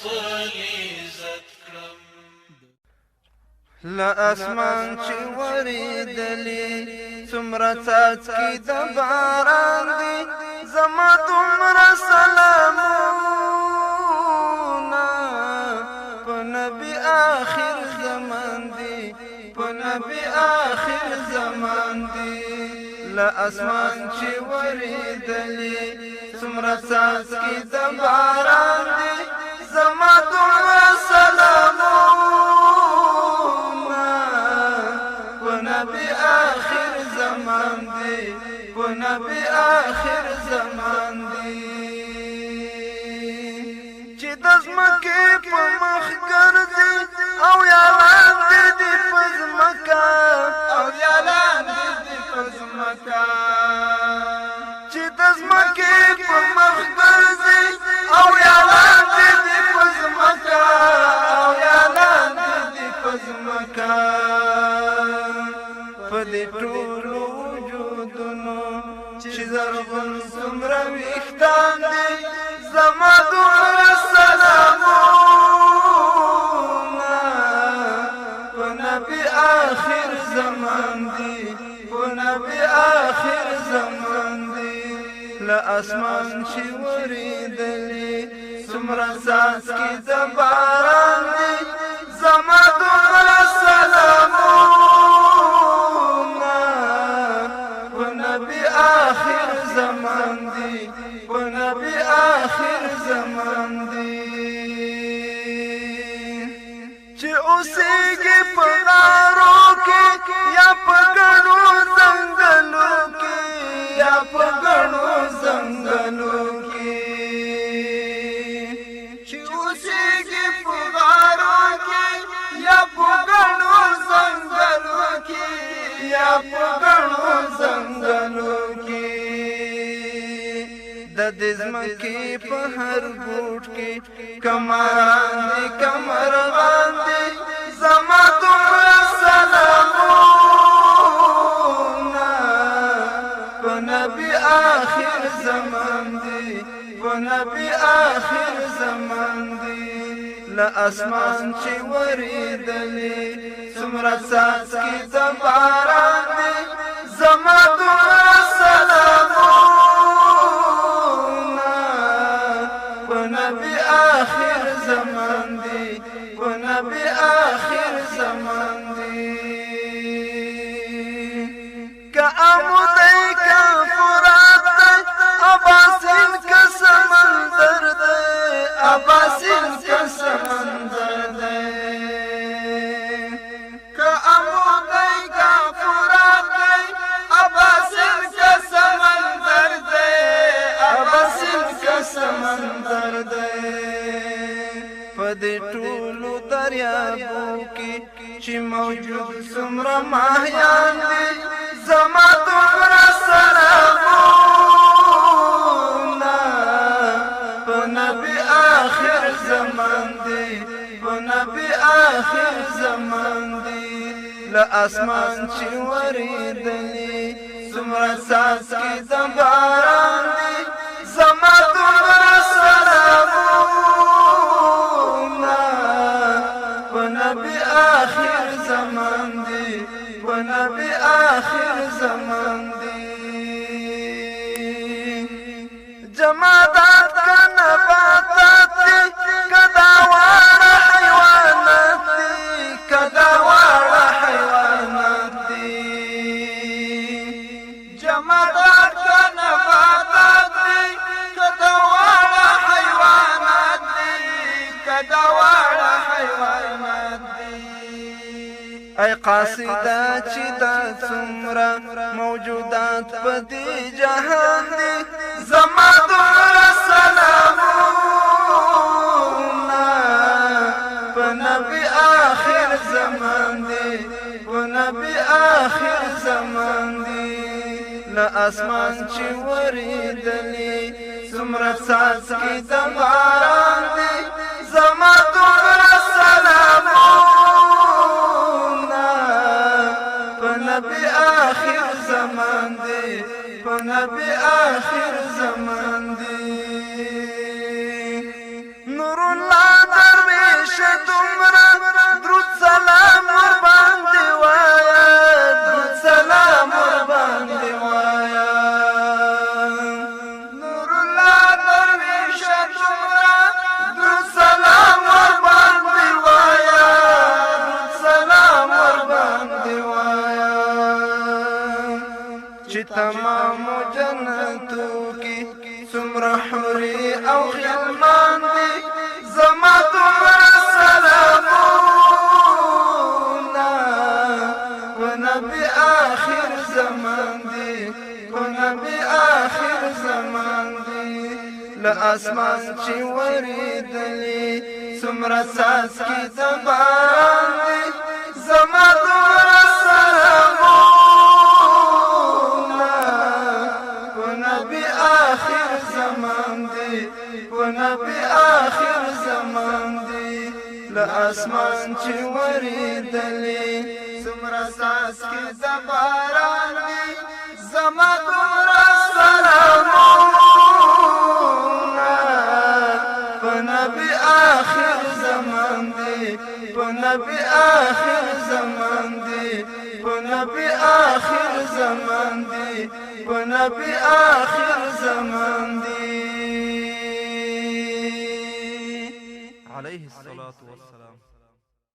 خپل عزت کړم له اسمان چې ورېدلې څومره څاڅکي د باران دي زما دومره سلامونه په نبي آخر زمان دي په نبي آخر زمان دي له اسمان چې ورېدلې څومره څاڅکي د باران دي زما دومره سلامونه په نبي آخر زمان دي په نبي آخر زمان دي چې د ځمکې په مخ ګرځي او یا لاندې دي په ځمکه او یا لاندې دي په ځمکه چې د ځمکې په مخ ګرځي او یا لاندې دي په ځمکه او یا لاندې دي په ځمکه په دې ټولو وجودونو چې زرغون څومره ویښتان دي زما دومره سلامونه په نبي آخر زمان دي په نبي آخر زمان دي له اسمان چې ورېدلې څومره څاڅکي د باران دي زما دومره سلامونه په نبي آخر زمان دي په نبي آخر زمان دي چې اوسېږي په غارو کې یا په ګڼو ځنګلو کې یا په ګڼو ځنګلو کې چې اوسېږي په غارو کې یا په ګڼو ځنګلو کې یا په ګڼو ځنګلو کې د دې ځمکې په هر ګوټ کې کمران دي کمرغان دي زما دومره سلامونه په نبي آخر زمان دي په نبي آخر زمان دي له اسمان چې ورېدلې څومره څاڅکي د باران دي زما دومره سلامونه په نبي آخر زمان دي په نبي آخر زمان دي که عمودی که فرات دی اباسین که سمندر دی اباسین که سمندر دی که عمودی که فرات دی اباسین که سمندر دی اباسین که سمندر دی په دې ټولو دریابو کې چې موجود څومره ماهیان دي زما دومره سلامونه په نبي آخر زمان دي په نبي آخر زمان دي له اسمان چې ورېدلې څومره څاڅکي د باران دي زما دومره سلامونه په نبي آخر زمان دي په نبي آخر زمان دي جمادات که نباتات دي که دا واړه حیوانات دي که دا واړه حیوانات دي جمادات که نباتات دي که دا واړه حیوانات دي که دا واړه حیوانات دي ای قاصده چې دا څومره موجودات په دې جهان دي زما دومره سلامونه په نبي آخر زمان دي په نبي آخر زمان دي له اسمان چې ورېدلې څومره څاڅکي د باران دي زما دومره سلامونه په نبي آخر زمان دي په نبي آخر زمان دي نور الله شه دومره درود سلام ور باندې وایا درود سلام ور باندې وایا نور الله درویش دومره درود سلام ور باندې وایا درود سلام ور باندې وایا چې تمام جنتو کې څومره حوري او غلمان دي زما دومره سلامونه په نبي آخر زمان دي په نبي آخر زمان دي له اسمان چې ورېدلې څومره څاڅکي د باران دي زما دومره سلامونه په نبي آخر زمان دي په نبي آخر زمان دي له اسمان چې ورېدلې څومره څاڅکي د باران دي زما دومره سلامونه په نبي آخر زمان دي په نبي آخر زمان دي په نبي آخر زمان دي په نبي آخر زمان دي عليه الصلاة والسلام.